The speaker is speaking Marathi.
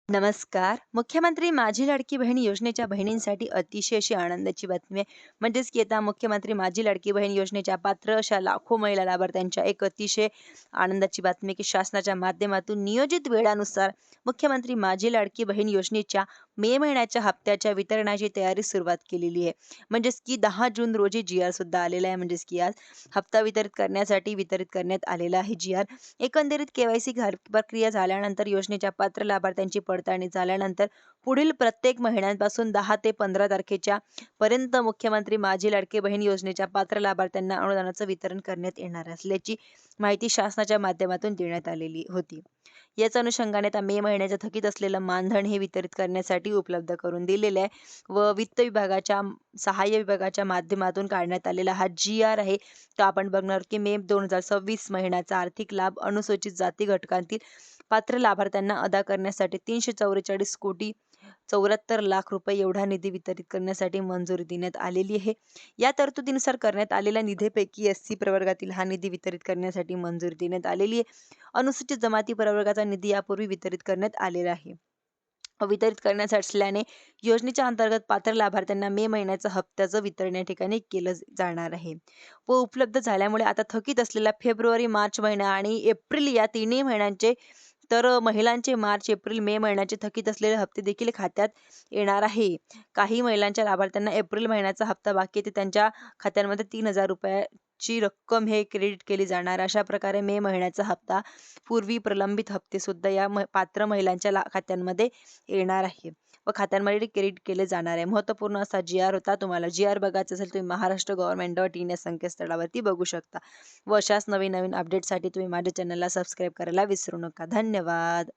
नमस्कार. मुख्यमंत्री माझी लाडकी बहीण योजनेच्या बहिणींसाठी अतिशय अशी आनंदाची बातमी आहे. म्हणजेच की आता मुख्यमंत्री माझी लाडकी बहीण योजनेच्या पात्र अशा लाखो महिला लाभार्थ्यांच्या एक अतिशय आनंदाची बातमी आहे, की शासनाच्या माध्यमातून नियोजित वेळानुसार मुख्यमंत्री माझी लाडकी बहीण योजनेच्या मे महिन्याच्या हप्त्याच्या वितरणाची तयारी सुरुवात केलेली आहे. म्हणजेच की 10 जून रोजी जी-आर सुद्धा आलेला आहे. म्हणजेच की आज हप्ता वितरित करण्यासाठी वितरित करण्यात आलेला आहे जी-आर. एकंदरीत के-वाय-सी प्रक्रिया झाल्यानंतर योजनेच्या पात्र लाभार्थ्यांची पडताळणी झाल्यानंतर पुढील प्रत्येक महिन्यांपासून 10 ते 15 तारखेच्या पर्यंत मुख्यमंत्री माझी लाडकी बहीण योजनेच्या पात्र लाभार्थ्यांना अनुदानाचं वितरण करण्यात येणार असल्याची माहिती शासनाच्या माध्यमातून देण्यात आलेली होती. याच अनुषंगाने आता मे महिन्याचं थकीत असलेलं मानधन हे वितरित करण्यासाठी उपलब्ध करून दिलेलं आहे व वित्त विभागाच्या सहाय्य विभागाच्या माध्यमातून काढण्यात आलेला हा जी-आर आहे. तर आपण बघणार आहोत की मे 2026 महिन्याचा आर्थिक लाभ अनुसूचित जाती घटकांतील पात्र लाभार्थ्यांना अदा करण्यासाठी 344 कोटी 74 लाख रुपये एवढा निधी वितरित करण्यासाठी मंजुरी देण्यात आलेली आहे. या तरतुदीनुसार करण्यात आलेल्या निधीपैकी एस-सी प्रवर्गातील हा निधी वितरित करण्यासाठी मंजुरी देण्यात आलेली आहे. अनुसूचित जमाती प्रवर्गाचा निधी यापूर्वी वितरित करण्यात आलेला आहे. वितरित करण्यास असल्याने योजनेच्या अंतर्गत पात्र लाभार्थ्यांना मे महिन्याचं हप्त्याचं वितरण या ठिकाणी केलं जाणार आहे व उपलब्ध झाल्यामुळे आता थकीत असलेला फेब्रुवारी, मार्च महिना आणि एप्रिल या तिन्ही महिन्यांचे महिलांचे मार्च, एप्रिल, मे महिन्याचे थकीत असलेले हप्ते देखील खात्यात येणार आहे. काही महिलांच्या लाभार्थ्यांना एप्रिल महिन्याचा हप्ता बाकी आहे, ते त्यांच्या खात्यांमध्ये 3,000 रुपयाची रक्कम हे क्रेडिट केली जाणार. अशा प्रकारे मे महिन्याचा हप्ता पूर्वी प्रलंबित हप्ते सुद्धा या पात्र महिलांच्या खात्यांमध्ये येणार आहे व खात्यांमध्ये क्रेडिट केले जाणार आहे. महत्त्वपूर्ण असा जी-आर होता. तुम्हाला जी-आर बघायचा असेल तुम्ही महाराष्ट्र-गव्हर्नमेंट.इन या संकेतस्थळावरती बघू शकता व अशाच नवीन नवीन अपडेटसाठी तुम्ही माझ्या चॅनलला सबस्क्राईब करायला विसरू नका. धन्यवाद.